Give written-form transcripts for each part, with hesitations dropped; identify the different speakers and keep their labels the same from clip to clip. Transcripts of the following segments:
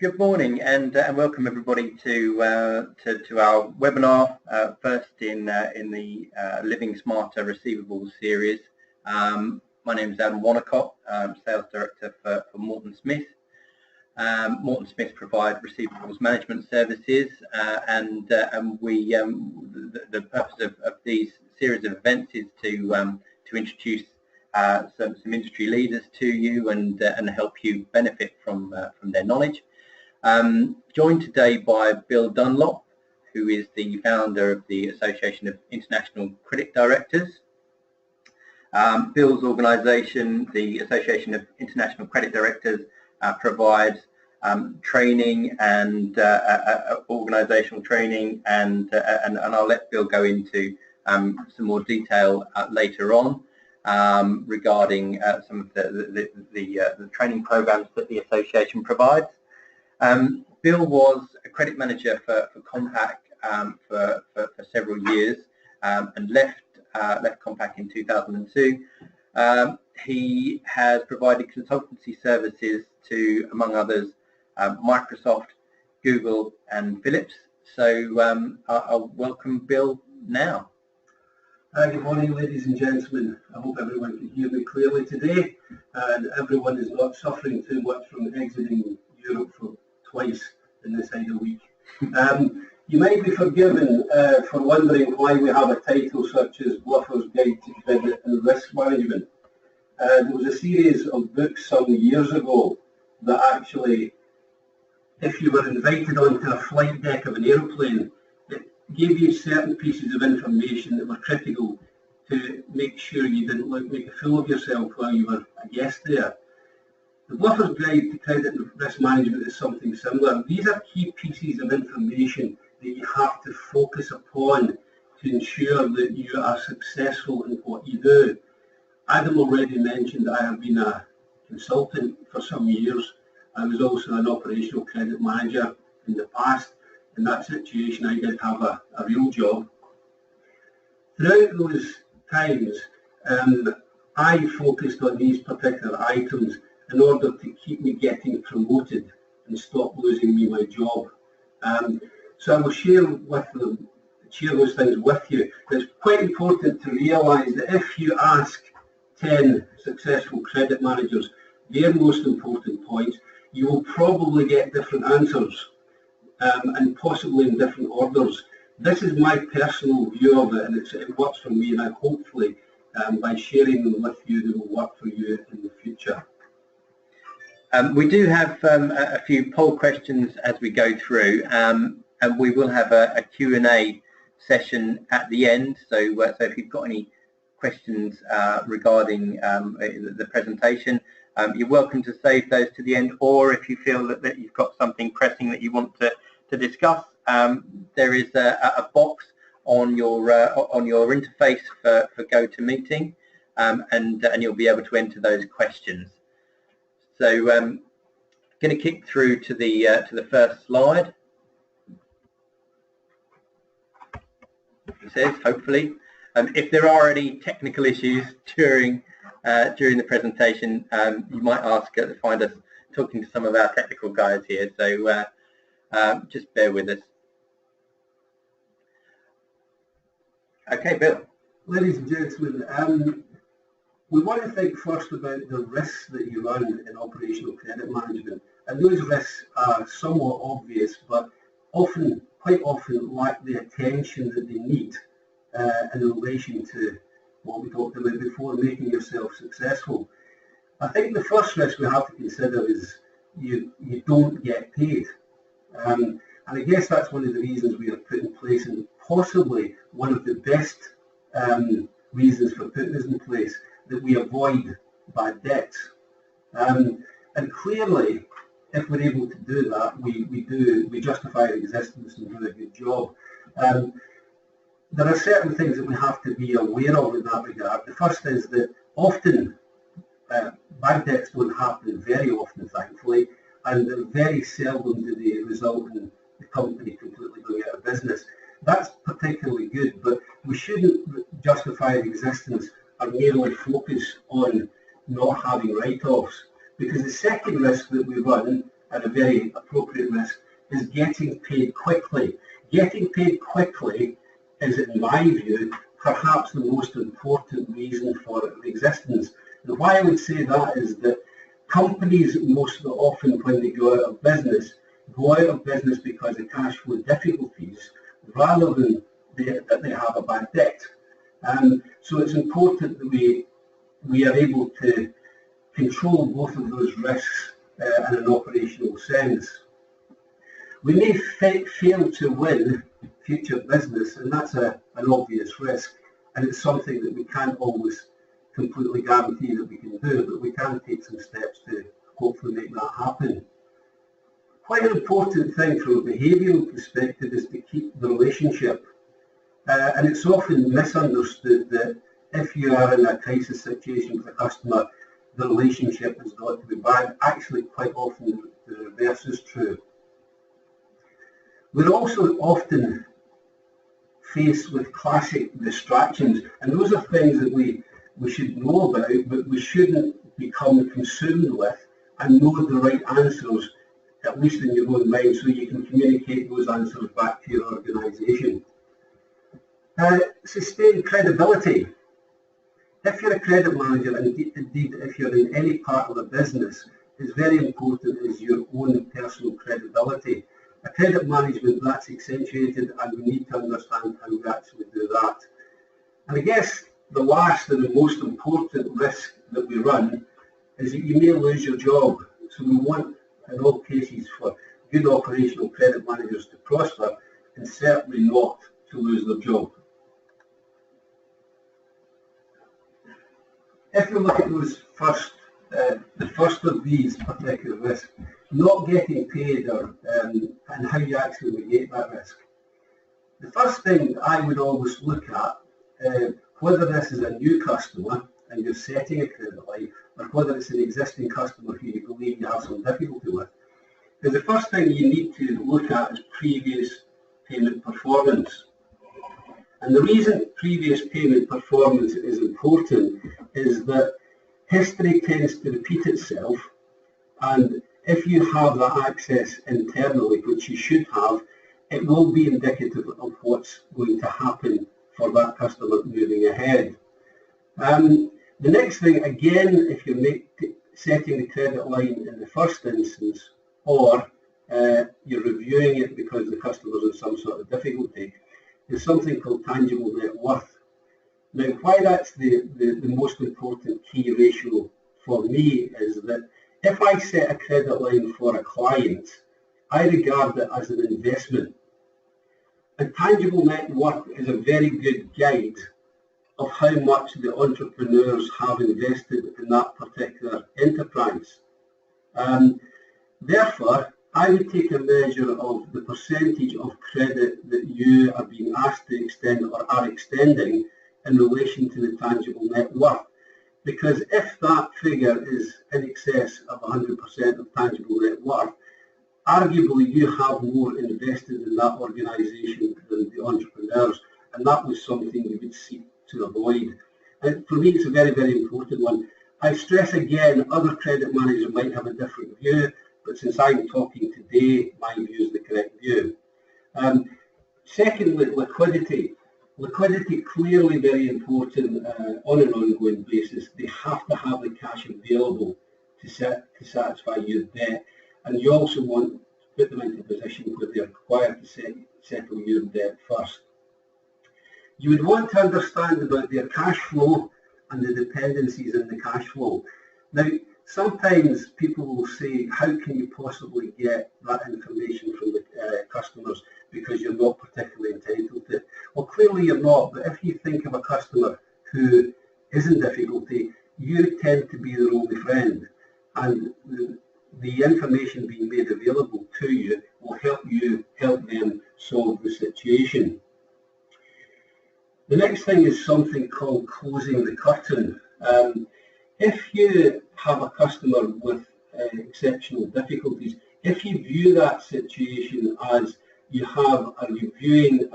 Speaker 1: Good morning and welcome everybody to our webinar, first in the Living Smarter Receivables series. My name is Adam Wanacott, I'm Sales Director for Moreton Smith. Moreton Smith provide receivables management services, and the purpose of these series of events is to introduce some industry leaders to you and help you benefit from their knowledge. Joined today by Bill Dunlop, who is the founder of the Association of International Credit Directors. Bill's organisation, the Association of International Credit Directors, provides training and organisational training, and I'll let Bill go into some more detail later on regarding some of the training programs that the association provides. Bill was a credit manager for Compaq for several years and left Compaq in 2002. He has provided consultancy services to, among others, Microsoft, Google and Philips. So I'll welcome Bill now.
Speaker 2: Good morning, ladies and gentlemen. I hope everyone can hear me clearly today and everyone is not suffering too much from exiting Europe for twice in this idle week. You might be forgiven for wondering why we have a title such as Bluffer's Guide to Credit and Risk Management. There was a series of books some years ago that actually, if you were invited onto a flight deck of an aeroplane, it gave you certain pieces of information that were critical to make sure you didn't make a fool of yourself while you were a guest there. The Bluffer's Guide to Credit and Risk Management is something similar. These are key pieces of information that you have to focus upon to ensure that you are successful in what you do. Adam already mentioned I have been a consultant for some years. I was also an operational credit manager in the past. In that situation, I did have a real job. Throughout those times, I focused on these particular items in order to keep me getting promoted and stop losing me my job. So I will share those things with you. It's quite important to realise that if you ask 10 successful credit managers their most important points, you will probably get different answers and possibly in different orders. This is my personal view of it, and it works for me, and hopefully by sharing them with you, they will work for you in the future.
Speaker 1: We do have a few poll questions as we go through, and we will have a Q&A session at the end. So if you've got any questions regarding the presentation, you're welcome to save those to the end, or if you feel that you've got something pressing that you want to discuss, there is a box on your interface for GoToMeeting, and you'll be able to enter those questions. So going to kick through to the first slide. It says, hopefully, if there are any technical issues during the presentation, you might find us talking to some of our technical guys here. So just bear with us. Okay, Bill.
Speaker 2: Ladies and gentlemen, we want to think first about the risks that you run in operational credit management, and those risks are somewhat obvious, but quite often lack the attention that they need in relation to what we talked about before, making yourself successful. I think the first risk we have to consider is you don't get paid, and I guess that's one of the reasons we have put in place, and possibly one of the best reasons for putting this in place, that we avoid bad debts. And clearly, if we're able to do that, we justify our existence and do a good job. There are certain things that we have to be aware of in that regard. The first is that often bad debts don't happen very often, thankfully, and very seldom do they result in the company completely going out of business. That's particularly good, but we shouldn't justify our existence or merely focus on not having write-offs, because the second risk that we run and a very appropriate risk, is getting paid quickly. Getting paid quickly is, in my view, perhaps the most important reason for existence. And why I would say that is that companies most often, when they go out of business because of cash flow difficulties rather than that they have a bad debt. So it's important that we are able to control both of those risks in an operational sense. We may fail to win future business, and that's an obvious risk, and it's something that we can't always completely guarantee that we can do, but we can take some steps to hopefully make that happen. Quite an important thing from a behavioural perspective is to keep the relationship. And it's often misunderstood that if you are in a crisis situation with a customer, the relationship has got to be bad. Actually, quite often the reverse is true. We're also often faced with classic distractions, and those are things that we should know about, but we shouldn't become consumed with, and know the right answers, at least in your own mind, so you can communicate those answers back to your organisation. Sustain credibility. If you're a credit manager, and indeed if you're in any part of the business, it's very important is your own personal credibility. A credit management that's accentuated, and we need to understand how we actually do that. And I guess the last and the most important risk that we run is that you may lose your job. So we want, in all cases, for good operational credit managers to prosper, and certainly not to lose their job. If we look at those the first of these particular risks, not getting paid, and how you actually negate that risk. The first thing I would always look at, whether this is a new customer and you're setting a credit line, or whether it's an existing customer who you believe you have some difficulty with, is the first thing you need to look at is previous payment performance. And the reason previous payment performance is important is that history tends to repeat itself, and if you have that access internally, which you should have, it will be indicative of what's going to happen for that customer moving ahead. The next thing, again, if you're setting the credit line in the first instance, or you're reviewing it because the customer's in some sort of difficulty, is something called tangible net worth. Now, why that's the most important key ratio for me is that if I set a credit line for a client, I regard it as an investment. And tangible net worth is a very good guide of how much the entrepreneurs have invested in that particular enterprise. Therefore, I would take a measure of the percentage of credit that you are being asked to extend or are extending in relation to the tangible net worth. Because if that figure is in excess of 100% of tangible net worth, arguably you have more invested in that organisation than the entrepreneurs, and that was something we would seek to avoid. And for me, it's a very, very important one. I stress again, other credit managers might have a different view, but since I'm talking today, my view is the correct view. Secondly, liquidity. Liquidity clearly very important on an ongoing basis. They have to have the cash available to satisfy your debt, and you also want to put them into a position where they're required to settle your debt first. You would want to understand about their cash flow and the dependencies in the cash flow. Now, sometimes people will say, how can you possibly get that information from the customers because you're not particularly entitled to it? Well, clearly you're not, but if you think of a customer who is in difficulty, you tend to be their only friend, and the information being made available to you will help them solve the situation. The next thing is something called closing the curtain. If you have a customer with exceptional difficulties, if you view that situation as you are viewing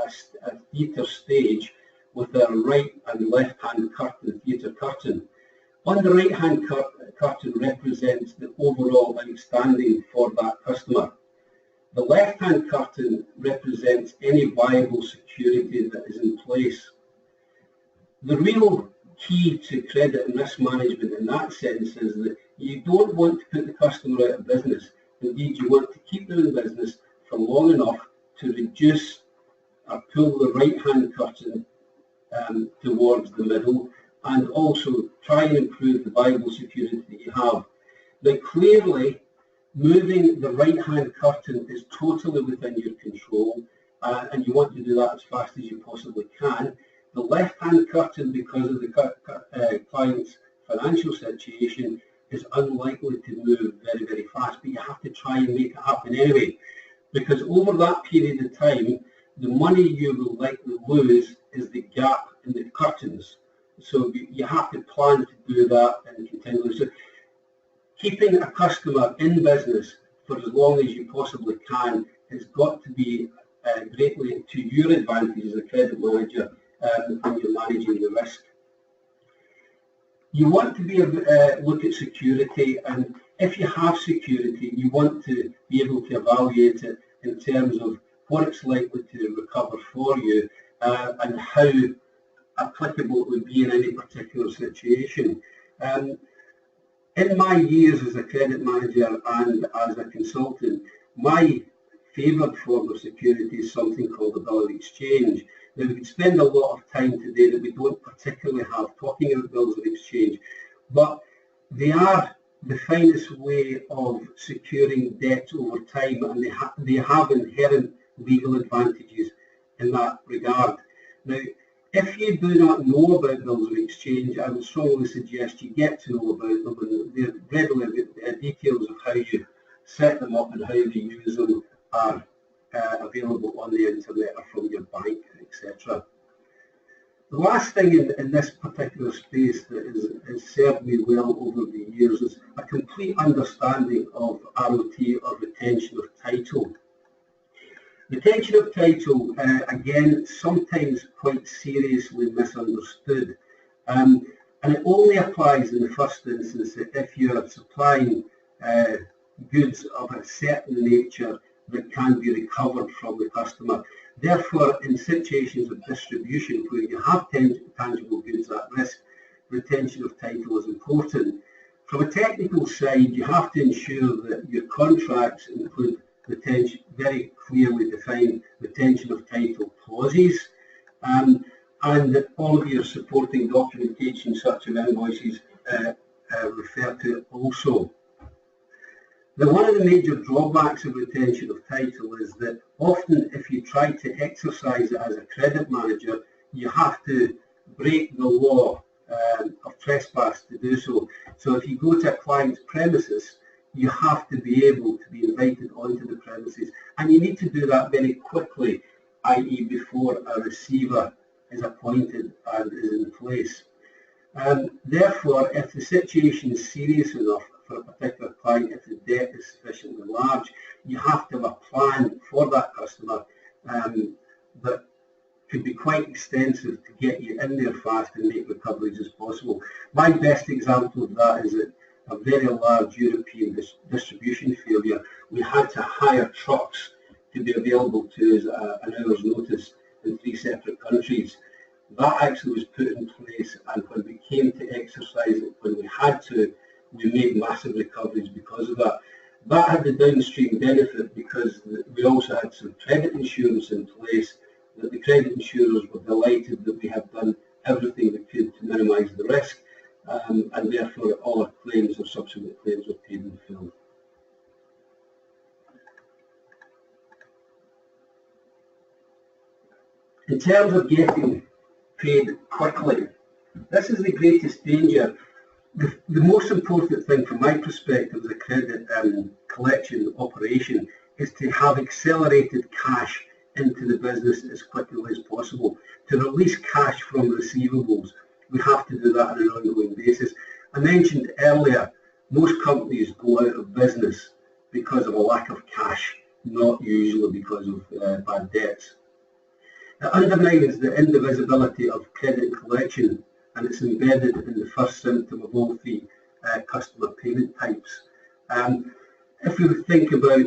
Speaker 2: a theatre stage with a right and left hand curtain, theatre curtain, On the right-hand curtain represents the overall outstanding for that customer. The left-hand curtain represents any viable security that is in place. The real key to credit and risk management in that sense is that you don't want to put the customer out of business. Indeed, you want to keep them in business for long enough to reduce or pull the right-hand curtain towards the middle, and also try and improve the viable security that you have. Now, clearly, moving the right-hand curtain is totally within your control, and you want to do that as fast as you possibly can. The left-hand curtain, because of the client's financial situation, is unlikely to move very, very fast, but you have to try and make it happen anyway, because over that period of time, the money you will likely lose is the gap in the curtains. So you have to plan to do that and continually. So keeping a customer in business for as long as you possibly can has got to be greatly to your advantage as a credit manager when you're managing the risk. You want to be look at security, and if you have security, you want to be able to evaluate it in terms of what it's likely to recover for you and how applicable it would be in any particular situation. In my years as a credit manager and as a consultant, my favoured form of security is something called a bill of exchange. Now, we could spend a lot of time today that we don't particularly have talking about bills of exchange, but they are the finest way of securing debt over time, and they have inherent legal advantages in that regard. Now, if you do not know about bills of exchange, I would strongly suggest you get to know about them, and the readily details of how you set them up and how you use them are available on the internet or from your bank, etc. The last thing in this particular space that has served me well over the years is a complete understanding of ROT, or retention of title. Retention of title, again, sometimes quite seriously misunderstood, and it only applies in the first instance if you're supplying goods of a certain nature that can be recovered from the customer. Therefore, in situations of distribution where you have tangible goods at risk, retention of title is important. From a technical side, you have to ensure that your contracts include retention, very clearly defined retention of title clauses, and that all of your supporting documentation, such as invoices, refer to it also. Now, one of the major drawbacks of retention of title is that often if you try to exercise it as a credit manager, you have to break the law of trespass to do so. So if you go to a client's premises, you have to be able to be invited onto the premises, and you need to do that very quickly, i.e. before a receiver is appointed and is in place. Therefore, if the situation is serious enough for a particular client, if the debt is sufficiently large, you have to have a plan for that customer that could be quite extensive to get you in there fast and make recoveries as possible. My best example of that is that a very large European distribution failure, we had to hire trucks to be available to us an hour's notice in 3 separate countries. That actually was put in place, and when we came to exercise it, when we had to, we made massive recoveries because of that. That had the downstream benefit because we also had some credit insurance in place, that the credit insurers were delighted that we had done everything we could to minimise the risk, and therefore all our claims or subsequent claims were paid in full. In terms of getting paid quickly, this is the greatest danger. The most important thing from my perspective as a credit collection operation is to have accelerated cash into the business as quickly as possible. To release cash from receivables, we have to do that on an ongoing basis. I mentioned earlier, most companies go out of business because of a lack of cash, not usually because of bad debts. It undermines the indivisibility of credit collection and it's embedded in the first symptom of all three customer payment types. If we think about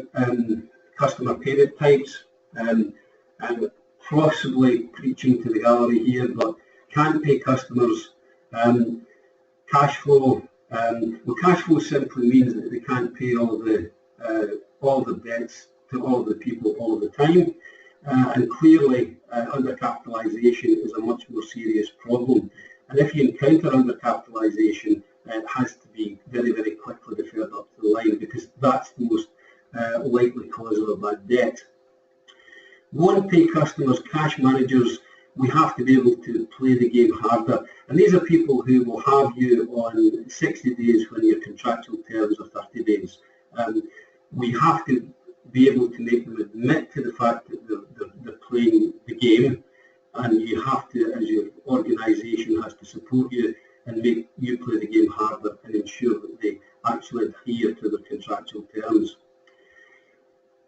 Speaker 2: customer payment types, and possibly preaching to the gallery here, but can't pay customers, cash flow. Well, cash flow simply means that they can't pay all the debts to all the people all the time, and clearly undercapitalisation is a much more serious problem. And if you encounter undercapitalisation, it has to be very, very quickly referred up to the line, because that's the most likely cause of a bad debt. Won't pay customers, cash managers, we have to be able to play the game harder. And these are people who will have you on 60 days when your contractual terms are 30 days. We have to be able to make them admit to the fact that they're playing the game, and you have to, as your organisation, has to support you and make you play the game harder and ensure that they actually adhere to their contractual terms.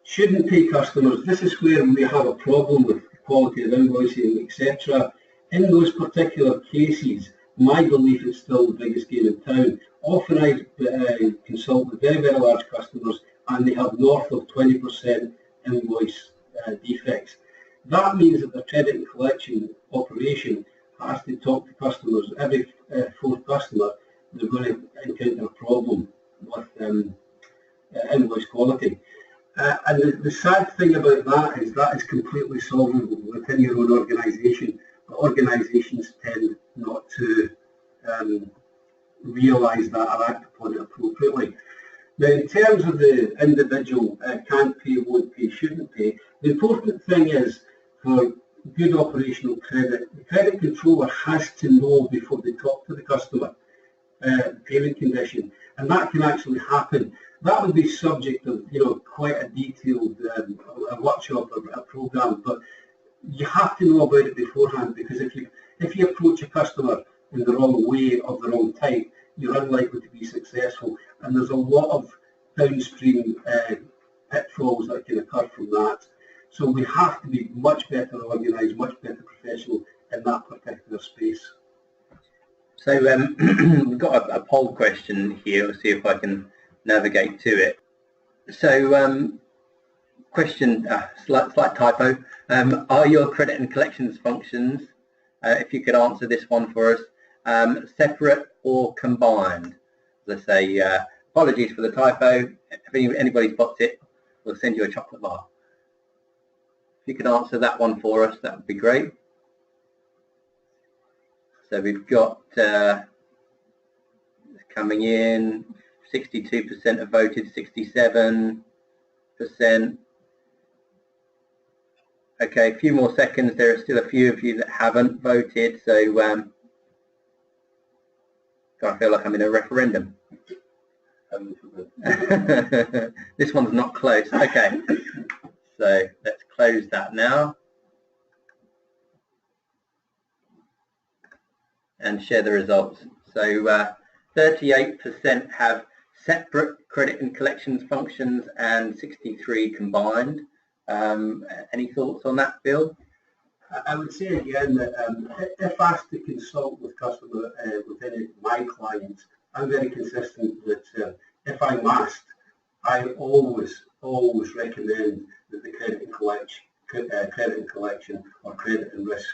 Speaker 2: Shouldn't pay customers, this is where we have a problem with quality of invoicing, etc. In those particular cases, my belief is still the biggest game in town. Often I consult with very, very large customers, and they have north of 20% invoice defects. That means that the credit and collection operation has to talk to customers. Every fourth customer, they're going to encounter a problem with invoice quality. And the sad thing about that is completely solvable within your own organisation. But organisations tend not to realise that or act upon it appropriately. Now, in terms of the individual can't pay, won't pay, shouldn't pay, the important thing is, for good operational credit, the credit controller has to know before they talk to the customer payment condition, and that can actually happen. That would be subject of quite a detailed a workshop or a program, but you have to know about it beforehand, because if you approach a customer in the wrong way of the wrong type, you're unlikely to be successful, and there's a lot of downstream pitfalls that can occur from that. So we have to be much better organised, much better professional in that particular space.
Speaker 1: So we've got a poll question here. We'll see if I can navigate to it. So question, slight typo. Are your credit and collections functions, if you could answer this one for us, separate or combined? As I say, apologies for the typo. If anybody spots it, we'll send you a chocolate bar. If you could answer that one for us, that would be great. So we've got coming in, 62% have voted, 67%. Okay, a few more seconds. There are still a few of you that haven't voted, so I feel like I'm in a referendum. This one's not close. Okay, so let's close that now and share the results. So 38% have separate credit and collections functions and 63 combined. Any thoughts on that, Bill?
Speaker 2: I would say again that if asked to consult with customer with any of my clients, I'm very consistent that if I'm asked, I always recommend that the credit and collection or credit and risk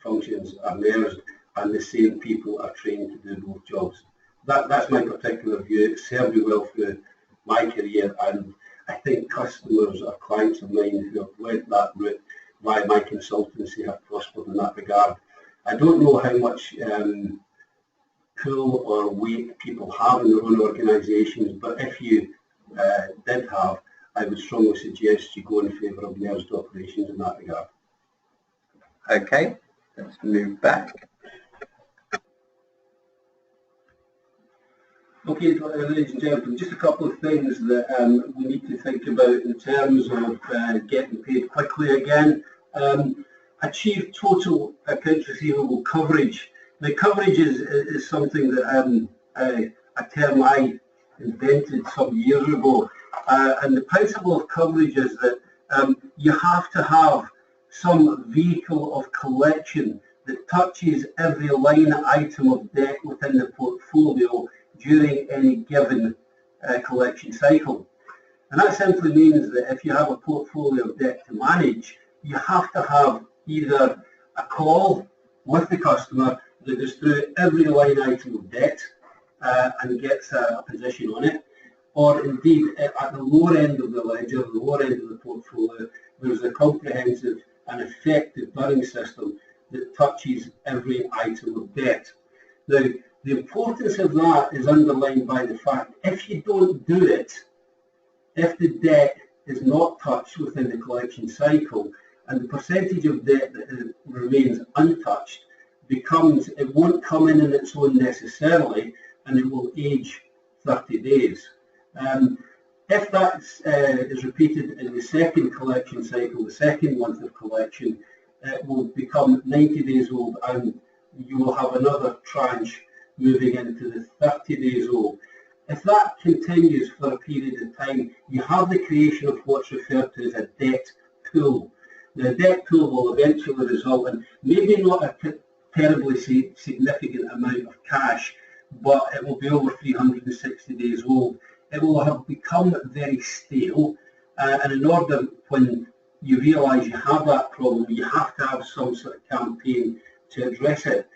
Speaker 2: functions are merged, and the same people are trained to do both jobs. That's my particular view. It served me well through my career, and I think customers or clients of mine who have went that route via my consultancy have prospered in that regard. I don't know how much pull or weight people have in their own organisations, but if you did have, I would strongly suggest you go in favour of merged operations in that regard.
Speaker 1: Okay, let's move back.
Speaker 2: Okay, ladies and gentlemen, just a couple of things that we need to think about in terms of getting paid quickly again. Achieve total accounts receivable coverage. Now, coverage is something that a term I invented some years ago, and the principle of coverage is that you have to have some vehicle of collection that touches every line item of debt within the portfolio during any given collection cycle. And that simply means that if you have a portfolio of debt to manage, you have to have either a call with the customer that goes through every line item of debt and gets a position on it, or indeed at the lower end of the ledger, the lower end of the portfolio, there's a comprehensive and effective billing system that touches every item of debt. Now, the importance of that is underlined by the fact if you don't do it, if the debt is not touched within the collection cycle, and the percentage of debt that remains untouched it won't come in its own necessarily, and it will age 30 days. If that is repeated in the second collection cycle, the second month of collection, it will become 90 days old, and you will have another tranche moving into the 30 days old. If that continues for a period of time, you have the creation of what's referred to as a debt pool. The debt pool will eventually result in maybe not a terribly significant amount of cash, but it will be over 360 days old. It will have become very stale, and in order, when you realise you have that problem, you have to have some sort of campaign to address it.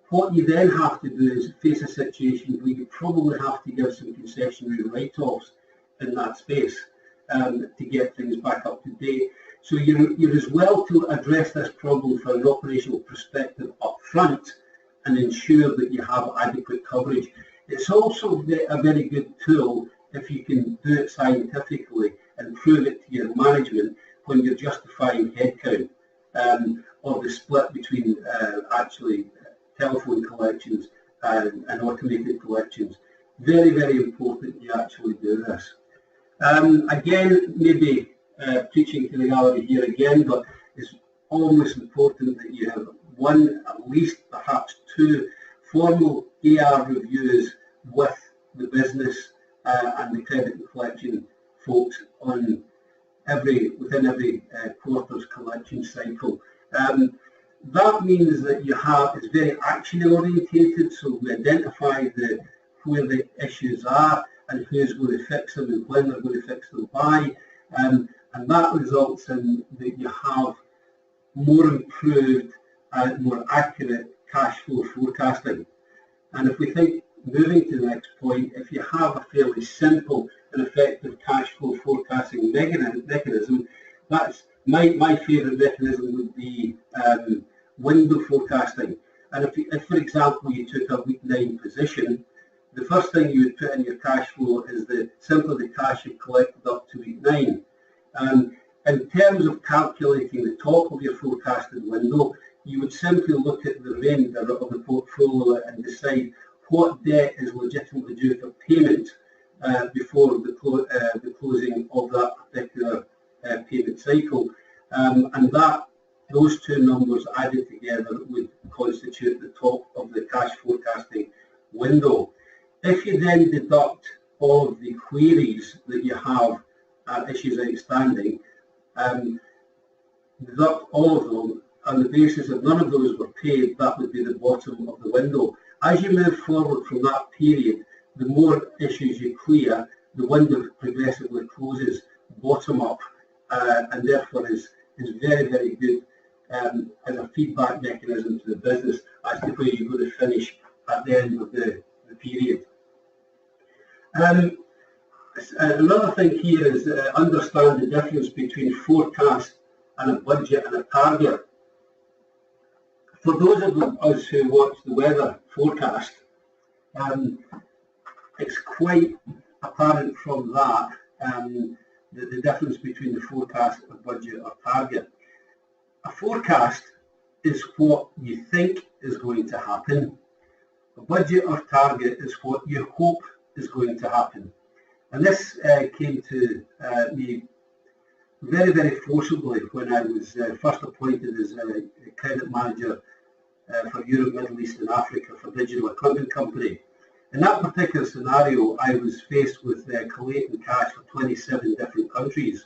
Speaker 2: What you then have to do is face a situation where you probably have to give some concessionary write-offs in that space to get things back up to date. So you're as well to address this problem from an operational perspective up front and ensure that you have adequate coverage. It's also a very good tool if you can do it scientifically and prove it to your management when you're justifying headcount or the split between actually telephone collections and automated collections. Very, very important you actually do this. Again, maybe preaching to the gallery here again, but it's almost important that you have one, at least perhaps two, formal AR reviews with the business and the credit and collection folks on within every quarter's collection cycle. That means that it's very action orientated, so we identify where the issues are and who's going to fix them and when they're going to fix them by, and that results in that you have more improved and more accurate cash flow forecasting. And if we think, moving to the next point, if you have a fairly simple and effective cash flow forecasting mechanism, that's my favourite mechanism would be window forecasting. And if, for example, you took a week 9 position, the first thing you would put in your cash flow is simply the cash you've collected up to week 9. In terms of calculating the top of your forecasted window, you would simply look at the remainder of the portfolio and decide what debt is legitimately due for payment before the closing of that particular payment cycle. And those two numbers added together would constitute the top of the cash forecasting window. If you then deduct all of the queries that you have issues outstanding, deduct all of them on the basis that none of those were paid, that would be the bottom of the window. As you move forward from that period, the more issues you clear, the window progressively closes bottom up, and therefore is very, very good as a feedback mechanism to the business as to where you're going to finish at the end of the period. Another thing here is understand the difference between forecast and a budget and a target. For those of us who watch the weather forecast, it's quite apparent from that the difference between the forecast, a budget or target. A forecast is what you think is going to happen. A budget or target is what you hope is going to happen. And this came to me very, very forcibly when I was first appointed as a credit manager for Europe, Middle East and Africa for Digital Equipment Company. In that particular scenario, I was faced with collating cash for 27 different countries.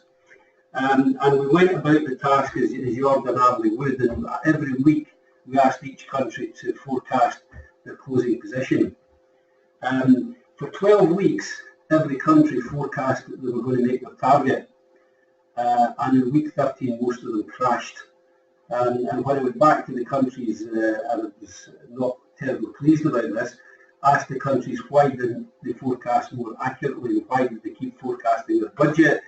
Speaker 2: And we went about the task as you ordinarily would, and every week we asked each country to forecast their closing position. For 12 weeks, every country forecast that they were going to make their target. And in week 13, most of them crashed. And when I went back to the countries, and I was not terribly pleased about this, asked the countries why didn't they forecast more accurately, why did they keep forecasting their budget,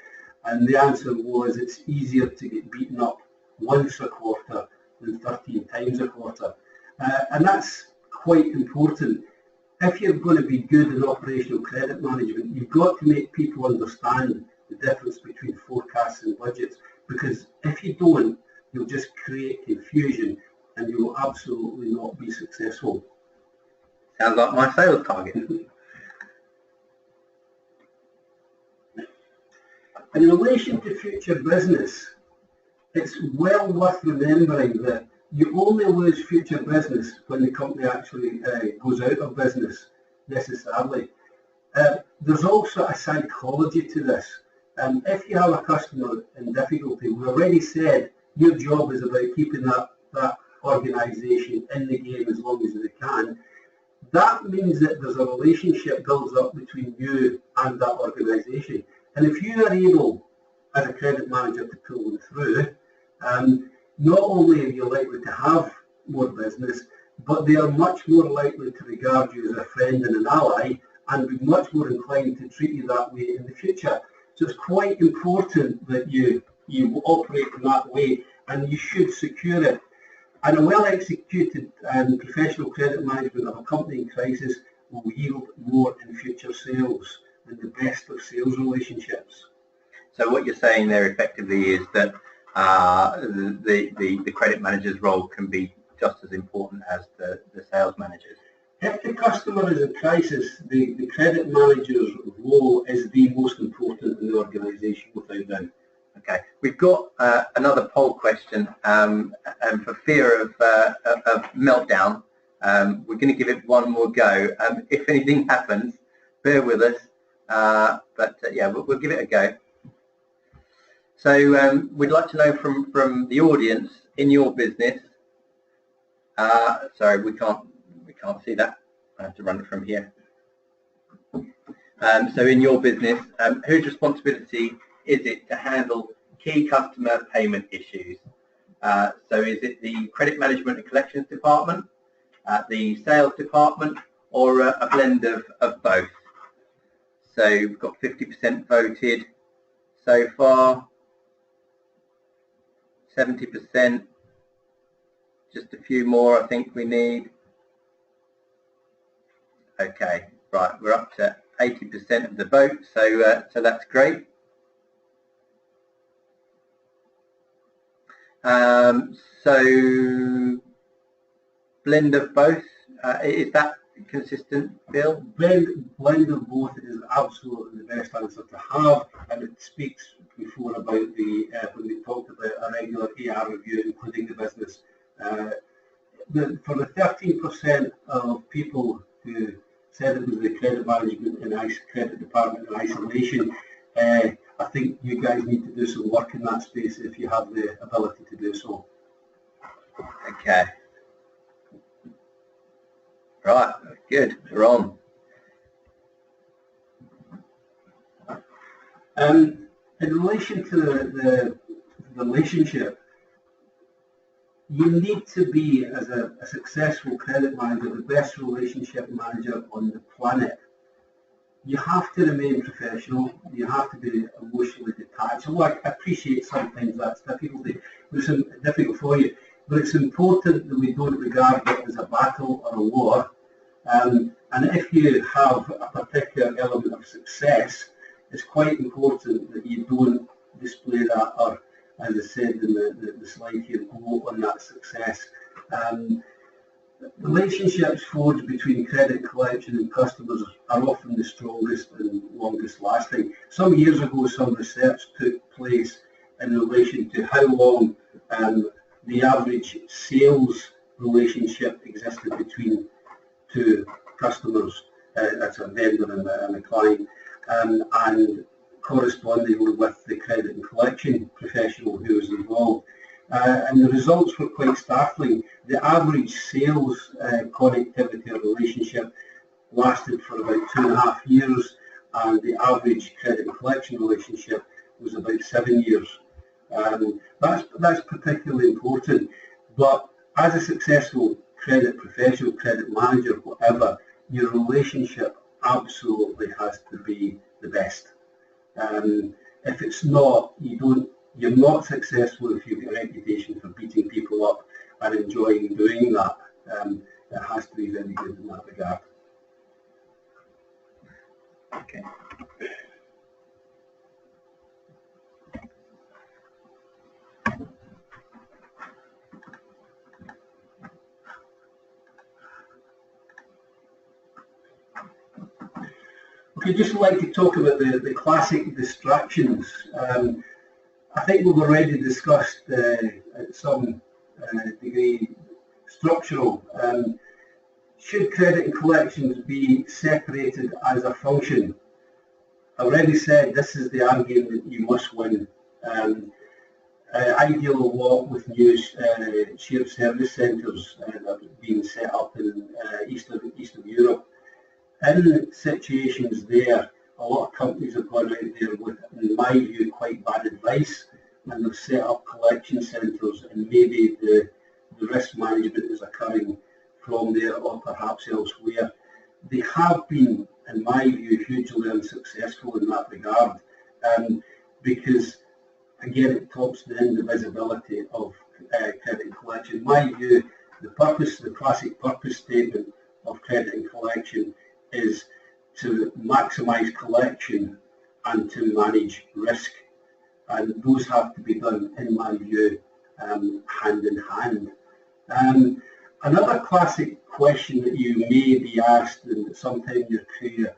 Speaker 2: and the answer was it's easier to get beaten up once a quarter than 13 times a quarter. And that's quite important. If you're going to be good in operational credit management, you've got to make people understand the difference between forecasts and budgets, because if you don't, you'll just create confusion and you will absolutely not be successful.
Speaker 1: Sounds like my sales target.
Speaker 2: In relation to future business, it's well worth remembering that you only lose future business when the company actually goes out of business, necessarily. There's also a psychology to this. If you have a customer in difficulty, we already said your job is about keeping that organisation in the game as long as they can. That means that there's a relationship builds up between you and that organisation. And if you are able, as a credit manager, to pull them through, not only are you likely to have more business, but they are much more likely to regard you as a friend and an ally and be much more inclined to treat you that way in the future. So it's quite important that you operate in that way, and you should secure it. And a well-executed and professional credit management of a company in crisis will yield more in future sales and the best of sales relationships.
Speaker 1: So what you're saying there effectively is that the credit manager's role can be just as important as the sales manager's.
Speaker 2: If the customer is in crisis, the credit manager's role is the most important in the organisation, without doubt.
Speaker 1: Okay, we've got another poll question, and for fear of meltdown, we're going to give it one more go. If anything happens, bear with us, but yeah, we'll give it a go. So we'd like to know from the audience, in your business, sorry, we can't see that. I have to run it from here. So in your business, whose responsibility is it to handle key customer payment issues? So is it the credit management and collections department, the sales department, or a blend of both? So we've got 50% voted so far, 70%, just a few more I think we need. Okay, right, we're up to 80% of the vote, so that's great. So blend of both, is that consistent, Bill?
Speaker 2: Blend of both is absolutely the best answer to have, and it speaks before about when we talked about a regular AR review, including the business. For the 13% of people who said it was the credit management and credit department in isolation, I think you guys need to do some work in that space if you have the ability to do so.
Speaker 1: Okay. Right, good, we're on.
Speaker 2: In relation to the relationship, you need to be, as a successful credit manager, the best relationship manager on the planet. You have to remain professional. You have to be emotionally detached. So I appreciate sometimes that's difficult for you, but it's important that we don't regard it as a battle or a war. And if you have a particular element of success, it's quite important that you don't display that, or, as I said in the slide here, go on that success. Relationships forged between credit collection and customers are often the strongest and longest lasting. Some years ago, some research took place in relation to how long the average sales relationship existed between two customers, that's a vendor and a client, and correspondingly with the credit and collection professional who was involved. and the results were quite startling. The average sales connectivity or relationship lasted for about 2.5 years, and the average credit and collection relationship was about 7 years. That's particularly important, but as a successful credit professional, credit manager, whatever, your relationship absolutely has to be the best. If it's not, you're not successful if you've got a reputation for beating people up and enjoying doing that. It has to be very good in that regard.
Speaker 1: Okay.
Speaker 2: Okay, just like to talk about the classic distractions. I think we've already discussed at some degree structural. Should credit and collections be separated as a function? I already said this is the argument you must win. I deal a lot with new shared service centres that have been set up in east of Europe. In situations there, a lot of companies have gone out there with, in my view, quite bad advice, and they've set up collection centres, and maybe the risk management is occurring from there or perhaps elsewhere. They have been, in my view, hugely unsuccessful in that regard, because, again, it talks to the indivisibility of credit and collection. In my view, the classic purpose statement of credit and collection is to maximise collection and to manage risk, and those have to be done, in my view, hand in hand. Another classic question that you may be asked in sometime in your career,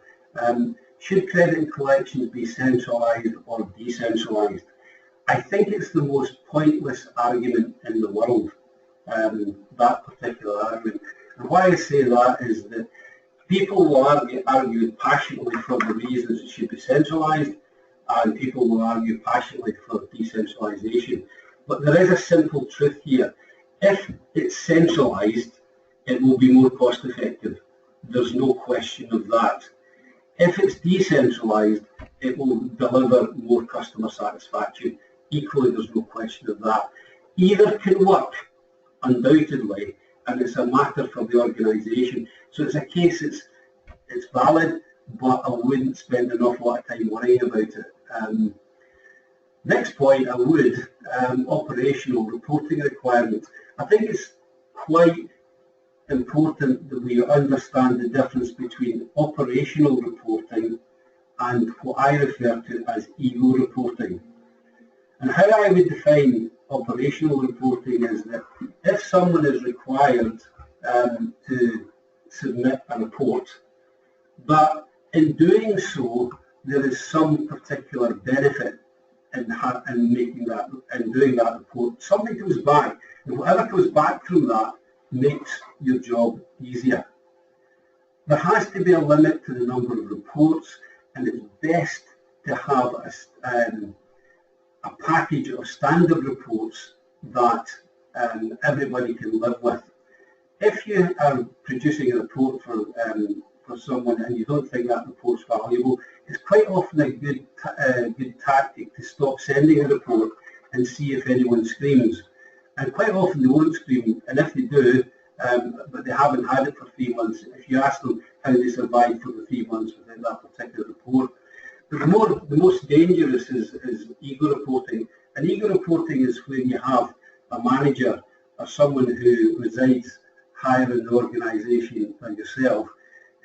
Speaker 2: should credit and collections be centralised or decentralised? I think it's the most pointless argument in the world, that particular argument. And why I say that is that people will argue passionately for the reasons it should be centralised, and people will argue passionately for decentralisation. But there is a simple truth here. If it's centralised, it will be more cost effective. There's no question of that. If it's decentralised, it will deliver more customer satisfaction. Equally, there's no question of that. Either can work, undoubtedly, and it's a matter for the organisation. So it's a case, it's valid, but I wouldn't spend an awful lot of time worrying about it. Next point, I would, operational reporting requirements. I think it's quite important that we understand the difference between operational reporting and what I refer to as ego reporting. And how I would define operational reporting is that if someone is required to submit a report, but in doing so there is some particular benefit in making that and doing that report, something comes back, and whatever comes back from that makes your job easier. There has to be a limit to the number of reports, and it's best to have a package of standard reports that everybody can live with. If you are producing a report for someone and you don't think that report's valuable, it's quite often a good tactic to stop sending a report and see if anyone screams. And quite often they won't scream, and if they do, but they haven't had it for 3 months, if you ask them how they survived for the 3 months without that particular report. But the most dangerous is ego reporting. And ego reporting is when you have a manager or someone who resides higher in the organisation than yourself,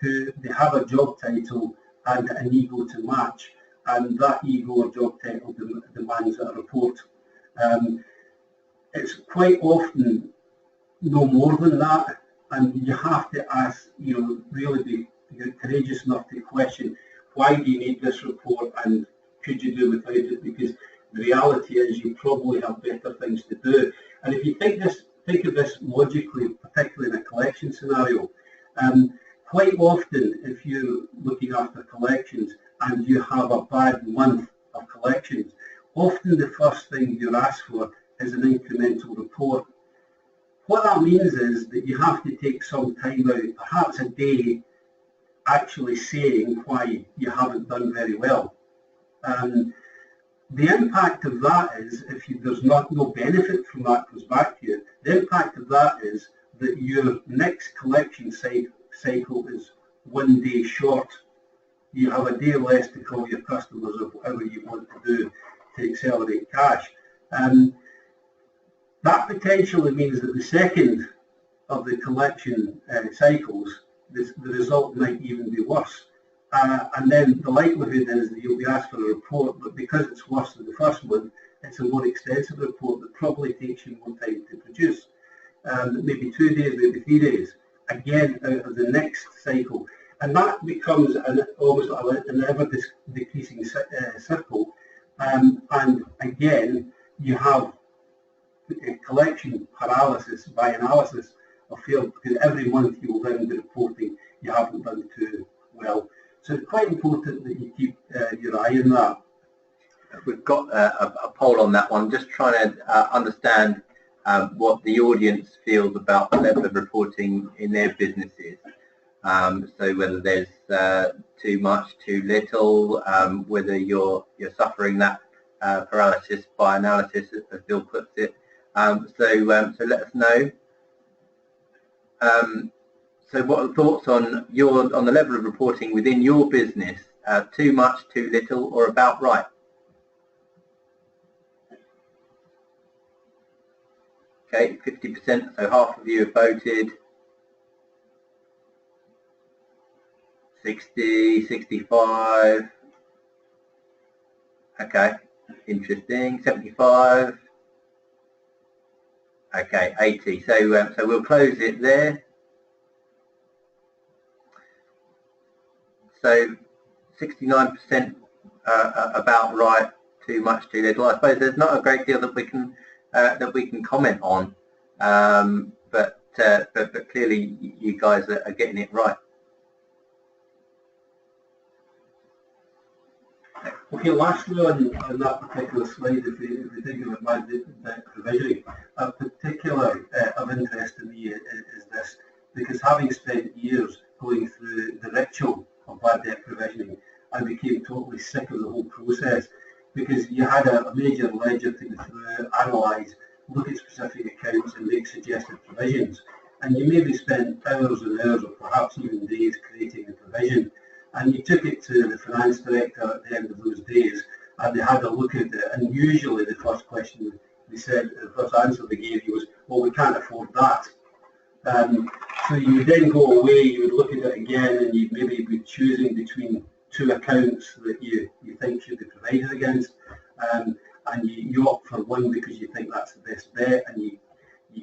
Speaker 2: who they have a job title and an ego to match, and that ego or job title demands a report. It's quite often no more than that, and you have to ask, really be courageous enough to question, why do you need this report, and could you do without it? Because the reality is you probably have better things to do. And if you think of this logically, particularly in a collection scenario, quite often if you're looking after collections and you have a bad month of collections, often the first thing you're asked for is an incremental report. What that means is that you have to take some time out, perhaps a day, actually saying why you haven't done very well. The impact of that is, if there's no benefit from that comes back to you, the impact of that is that your next collection cycle is 1 day short. You have a day less to call your customers or whatever you want to do to accelerate cash. That potentially means that the second of the collection cycles, the result might even be worse. And then the likelihood is that you'll be asked for a report, but because it's worse than the first one, it's a more extensive report that probably takes you more time to produce. Maybe 2 days, maybe 3 days, again out of the next cycle. And that becomes almost an ever-decreasing circle. And again, you have a collection paralysis by analysis of failed, because every month you will then be reporting you haven't done too well. So it's quite important that you keep your eye on that.
Speaker 1: We've got a poll on that one, just trying to understand what the audience feels about the level of reporting in their businesses. So whether there's too much, too little, whether you're suffering that paralysis by analysis, as Bill puts it. So let us know. So what are thoughts on the level of reporting within your business? Too much, too little, or about right? Okay, 50%, so half of you have voted. 60, 65. Okay, interesting. 75. Okay, 80. So we'll close it there. So 69% about right, too much, too little. I suppose there's not a great deal that we can comment on, but clearly you guys are getting it right.
Speaker 2: Okay, lastly on that particular slide, if we think about bad debt provisioning, a particular of interest to me is this, because having spent years going through the ritual of bad debt provisioning, I became totally sick of the whole process, because you had a major ledger to go through, analyse, look at specific accounts and make suggested provisions. And you maybe spent hours and hours or perhaps even days creating a provision. And you took it to the finance director at the end of those days, and they had a look at it. And usually the first question they said, the first answer they gave you was, well, we can't afford that. So you would then go away, you would look at it again, and you'd maybe be choosing between two accounts that you think should be provided against. And you opt for one because you think that's the best bet, and you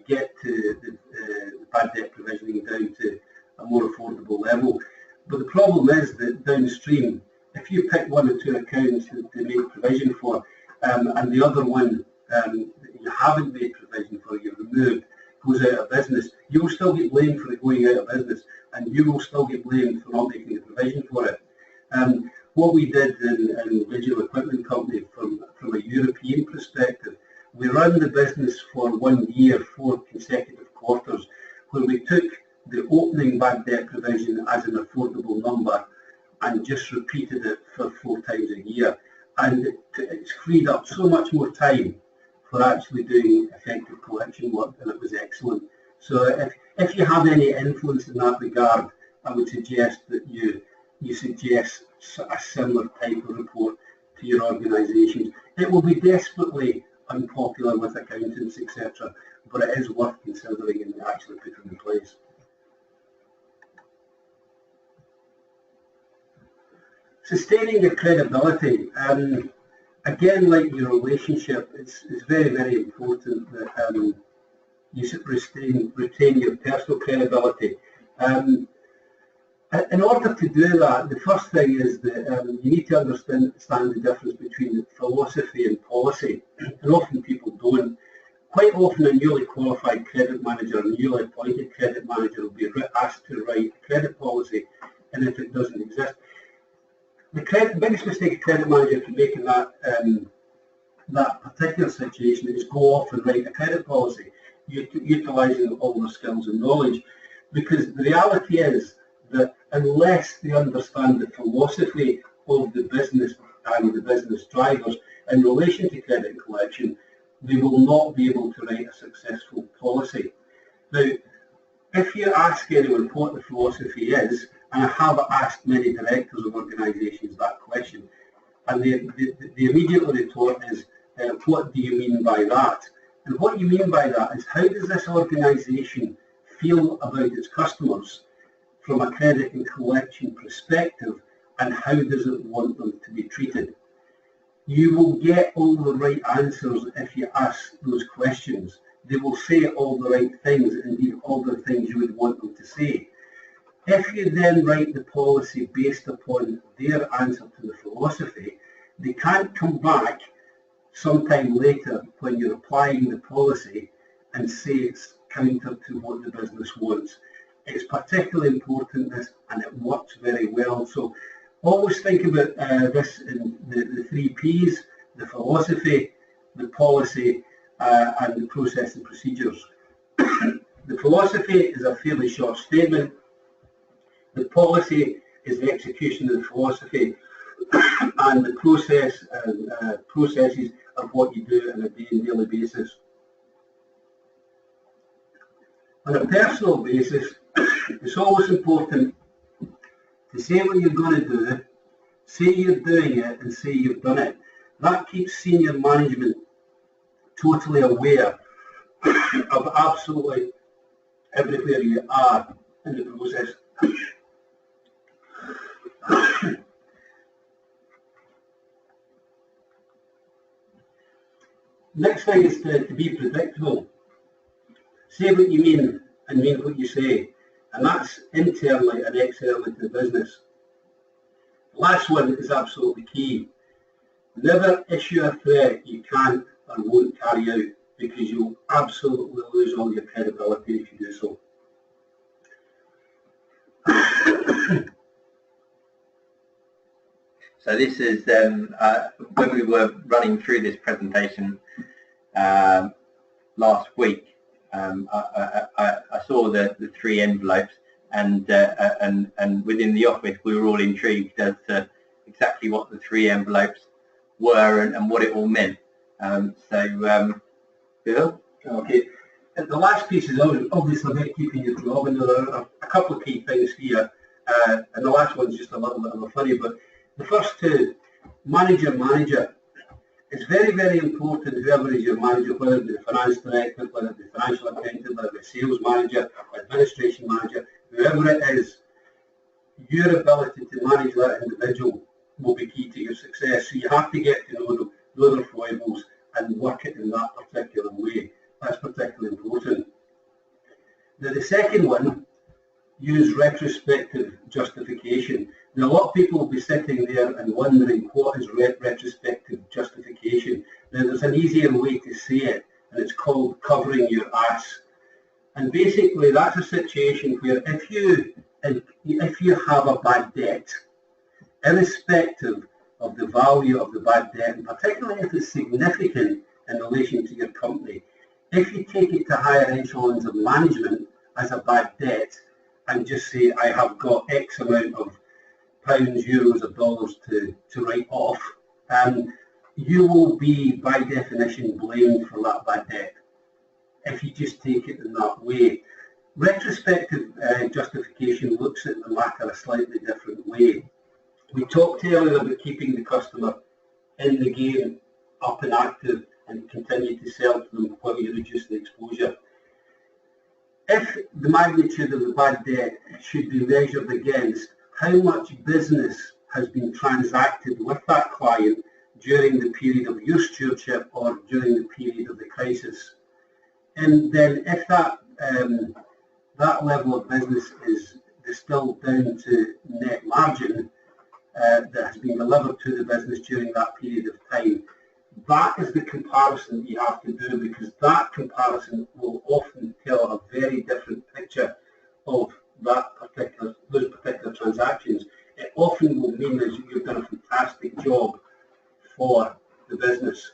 Speaker 2: get to the bad debt provisioning down to a more affordable level. But the problem is that downstream, if you pick one or two accounts to make provision for, and the other one that you haven't made provision for, you've removed, goes out of business, you will still get blamed for it going out of business, and you will still get blamed for not making the provision for it. What we did in Digital Equipment Company from a European perspective, we ran the business for 1 year, 4 consecutive quarters, where we took the opening bad debt provision as an affordable number and just repeated it for 4 times a year. And it's freed up so much more time for actually doing effective collection work, and it was excellent. So if you have any influence in that regard, I would suggest that you suggest a similar type of report to your organisations. It will be desperately unpopular with accountants, etc., but it is worth considering and actually putting in place. Sustaining your credibility. Again, like your relationship, it's very, very important that you should retain your personal credibility. In order to do that, the first thing is that you need to understand the difference between philosophy and policy. And often people don't. Quite often a newly qualified credit manager, a newly appointed credit manager will be asked to write a credit policy, and if it doesn't exist, the biggest mistake a credit manager can make in that particular situation is go off and write a credit policy, utilising all their skills and knowledge. Because the reality is that unless they understand the philosophy of the business and the business drivers in relation to credit and collection, they will not be able to write a successful policy. Now, if you ask anyone what the philosophy is, and I have asked many directors of organisations that question, and the immediate retort is, what do you mean by that? And what you mean by that is, how does this organisation feel about its customers from a credit and collection perspective, and how does it want them to be treated? You will get all the right answers if you ask those questions. They will say all the right things, indeed all the things you would want them to say. If you then write the policy based upon their answer to the philosophy, they can't come back sometime later when you're applying the policy and say it's counter to what the business wants. It's particularly important, this, and it works very well. So always think about this in the 3 Ps, the philosophy, the policy, and the process and procedures. The philosophy is a fairly short statement. The policy is the execution of the philosophy, and the processes of what you do on a daily basis. On a personal basis, it's always important to say what you're going to do, say you're doing it, and say you've done it. That keeps senior management totally aware of absolutely everywhere you are in the process. Next thing is to be predictable. Say what you mean and mean what you say, and that's internally and externally to the business. The last one is absolutely key. Never issue a threat you can't or won't carry out, because you'll absolutely lose all your credibility if you do so.
Speaker 1: So this is, when we were running through this presentation last week, I saw the 3 envelopes, and within the office we were all intrigued as to exactly what the 3 envelopes were and what it all meant. Bill?
Speaker 2: Okay. And the last piece is obviously about keeping your job, and there are a couple of key things here, and the last one's just a little bit of a funny, but the first 2, manager. It's very, very important, whoever is your manager, whether it be the finance director, whether it be financial accountant, whether it be sales manager, administration manager, whoever it is, your ability to manage that individual will be key to your success. So you have to get to know them, know their foibles, and work it in that particular way. That's particularly important. Now the second one, use retrospective justification. Now a lot of people will be sitting there and wondering what is retrospective justification. Now there's an easier way to say it, and it's called covering your ass. And basically that's a situation where if you have a bad debt, irrespective of the value of the bad debt, and particularly if it's significant in relation to your company, if you take it to higher echelons of management as a bad debt and just say, I have got X amount of pounds, euros or dollars to write off, you will be by definition blamed for that bad debt if you just take it in that way. Retrospective justification looks at the matter a slightly different way. We talked earlier about keeping the customer in the game, up and active, and continue to sell to them while you reduce the exposure. If the magnitude of the bad debt should be measured against how much business has been transacted with that client during the period of your stewardship or during the period of the crisis, and then if that level of business is distilled down to net margin that has been delivered to the business during that period of time, that is the comparison that you have to do, because that comparison will often tell a very different picture of those particular transactions. It often will mean that you've done a fantastic job for the business.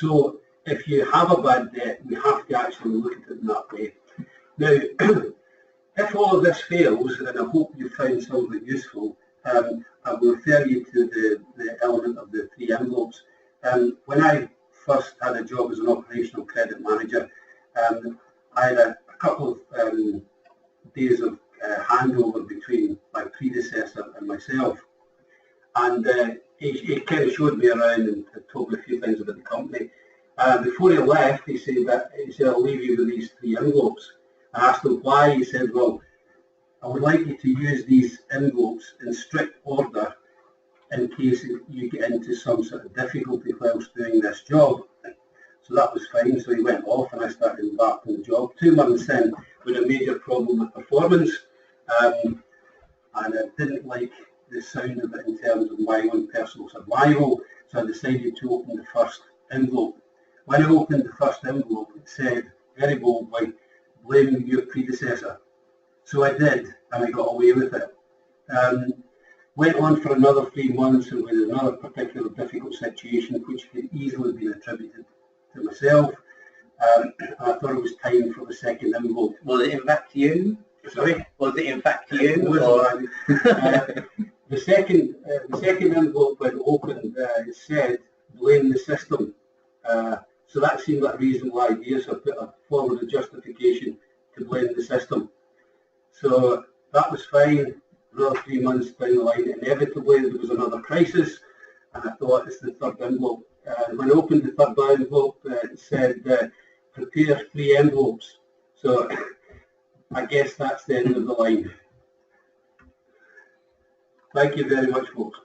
Speaker 2: So if you have a bad debt, we have to actually look at it in that way. Now, if all of this fails, and I hope you find some of it useful, I will refer you to the element of the 3 envelopes. When I first had a job as an operational credit manager, I had a couple of days of handover between my predecessor and myself. And he kind of showed me around and told me a few things about the company. Before he left, he said, I'll leave you with these 3 envelopes. I asked him why. He said, well, I would like you to use these envelopes in strict order in case you get into some sort of difficulty whilst doing this job. So that was fine. So he went off and I started embarking on the job. 2 months in, with a major problem with performance. And I didn't like the sound of it in terms of my own personal survival. So I decided to open the first envelope. When I opened the first envelope, it said very boldly, blame your predecessor. So I did, and I got away with it. Went on for another 3 months and with another particular difficult situation which could easily be attributed to myself. I thought it was time for the second envelope.
Speaker 1: Was it in fact you?
Speaker 2: Sorry?
Speaker 1: Was it in fact you?
Speaker 2: The second envelope when opened, it said blame the system. So that seemed like a reasonable idea, so I put forward a justification to blame the system. So that was fine. Another 3 months down the line, inevitably there was another crisis, and I thought it's the third envelope. When I opened the third envelope, it said prepare 3 envelopes. So I guess that's the end of the line. Thank you very much, folks.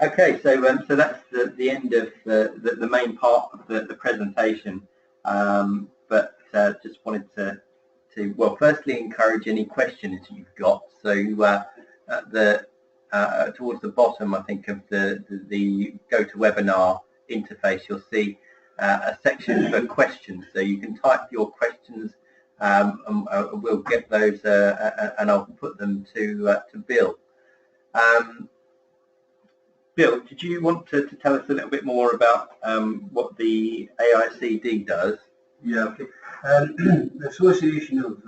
Speaker 1: Okay, so that's the end of the main part of the presentation. But just wanted to well, firstly encourage any questions you've got. So towards the bottom, I think, of the GoToWebinar interface, you'll see a section for questions. So you can type your questions, and we'll get those, and I'll put them to Bill. Bill, did you want to tell us a little bit more about what the AICD does?
Speaker 2: Yeah, okay. The Association of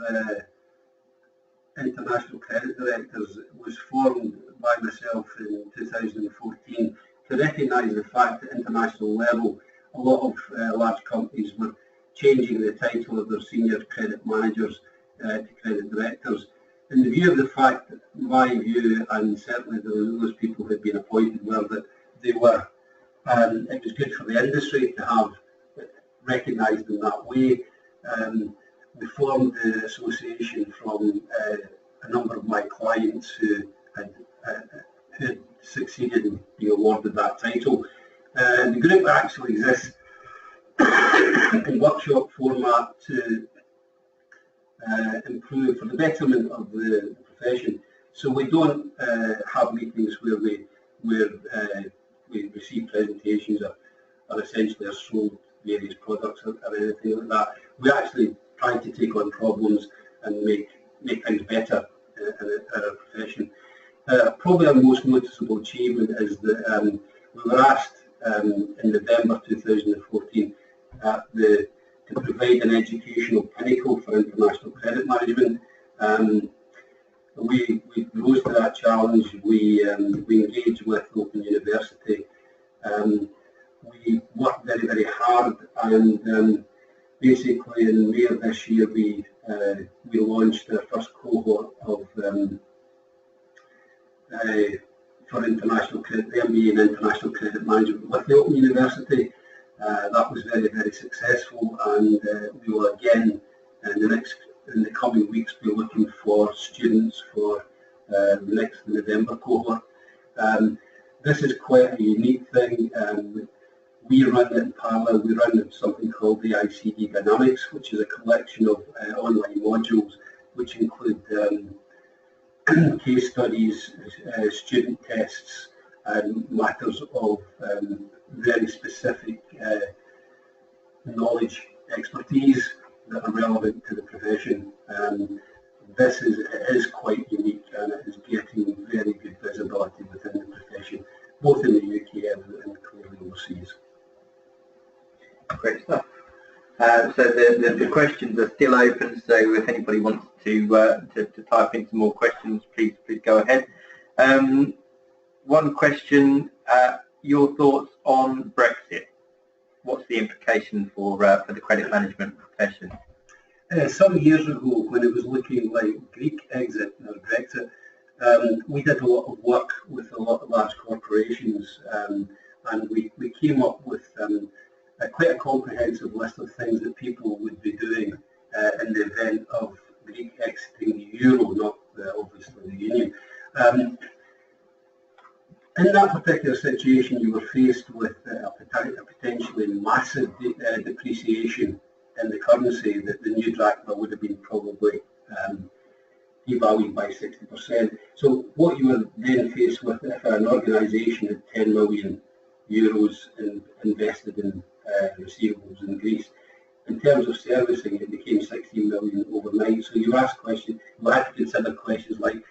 Speaker 2: International Credit Directors was formed by myself in 2014 to recognise the fact that at international level a lot of large companies were changing the title of their senior credit managers to credit directors. In the view of the fact that my view, and certainly those people who had been appointed, were that they were, it was good for the industry to have recognised in that way. We formed the association from a number of my clients who had succeeded in being awarded that title. The group actually exists in workshop format to improve for the betterment of the profession. So we don't have meetings where we receive presentations or essentially are sold various products or anything like that. We actually try to take on problems and make things better in our profession. Probably our most noticeable achievement is that we were asked in November 2014 to provide an educational pinnacle for international credit management. We rose to that challenge. We engaged with Open University. We worked very, very hard, and basically in May of this year we launched our first cohort of for international credit, the MBA in International Credit Management with the Open University. That was very, very successful, and we will again in the coming weeks be looking for students for the next November cohort. This is quite a unique thing. We run it in parallel. We run something called the ICD Dynamics, which is a collection of online modules which include case studies, student tests, and matters of very specific knowledge, expertise that are relevant to the profession. This is quite unique, and it is getting very good visibility within the profession, both in the UK and clearly overseas.
Speaker 1: Great stuff. So the questions are still open, so if anybody wants to type in some more questions, please go ahead. One question, your thoughts on Brexit. What's the implication for the credit management profession?
Speaker 2: Some years ago, when it was looking like Greek exit or Brexit, we did a lot of work with a lot of large corporations, and we came up with quite a comprehensive list of things that people would be doing in the event of Greek exiting the euro, not obviously the union. In that particular situation, you were faced with a potentially massive depreciation in the currency. That the new drachma would have been probably devalued by 60%. So what you were then faced with, if an organisation had 10 million euros invested in receivables in Greece, in terms of servicing, it became 16 million overnight. So you asked questions, you had to consider questions like,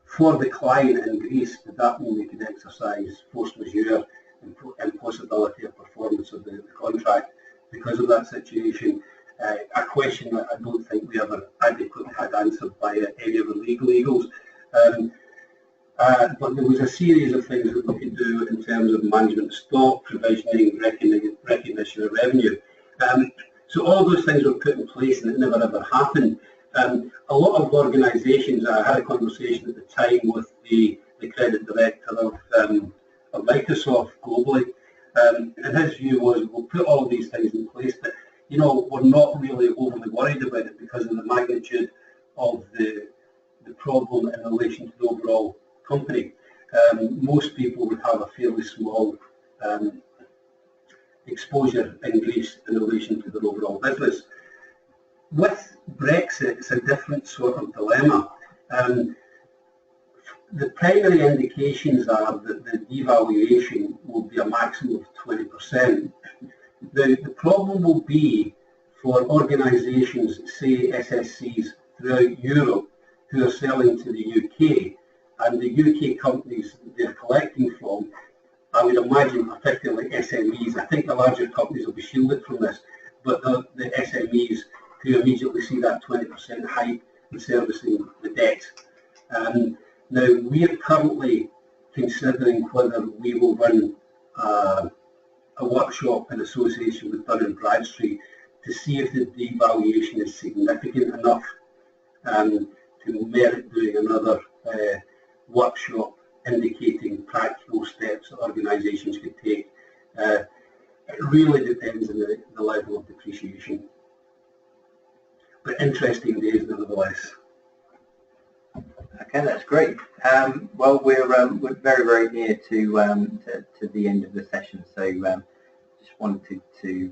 Speaker 2: for the client in Greece, did that mean they could exercise force majeure and impossibility of performance of the contract because of that situation? A question that I don't think we ever adequately had answered by any of the legal eagles. But there was a series of things that we could do in terms of management stock, provisioning, recognition of revenue. So all those things were put in place and it never ever happened. A lot of organisations, I had a conversation at the time with the credit director of Microsoft globally, and his view was, we'll put all these things in place, but you know, we're not really overly worried about it because of the magnitude of the problem in relation to the overall company. Most people would have a fairly small exposure in Greece in relation to their overall business. With Brexit, it's a different sort of dilemma. The primary indications are that the devaluation will be a maximum of 20%. The problem will be for organisations, say SSCs throughout Europe, who are selling to the UK, and the UK companies they're collecting from, I would imagine particularly SMEs. I think the larger companies will be shielded from this, but the SMEs who immediately see that 20% hike in servicing the debt. Now, we are currently considering whether we will run a workshop in association with Dun & Bradstreet to see if the devaluation is significant enough to merit doing another workshop indicating practical steps that organisations could take. It really depends on the level of depreciation. But interesting days nevertheless.
Speaker 1: Okay, that's great. Well, we're very, very near to the end of the session, so just wanted to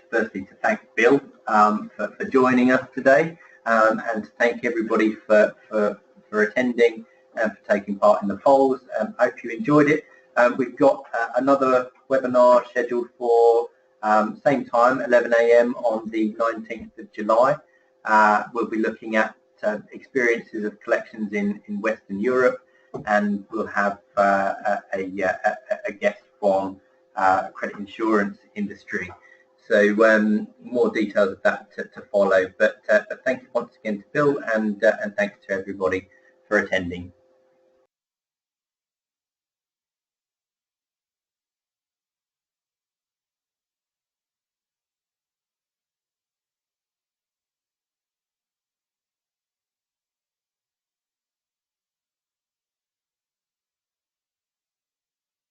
Speaker 1: firstly to thank Bill for joining us today, and to thank everybody for attending and for taking part in the polls. Hope you enjoyed it. We've got another webinar scheduled for same time, 11 AM on the 19th of July. We'll be looking at experiences of collections in Western Europe, and we'll have a guest from credit insurance industry. So more details of that to follow. But thank you once again to Bill, and thanks to everybody for attending.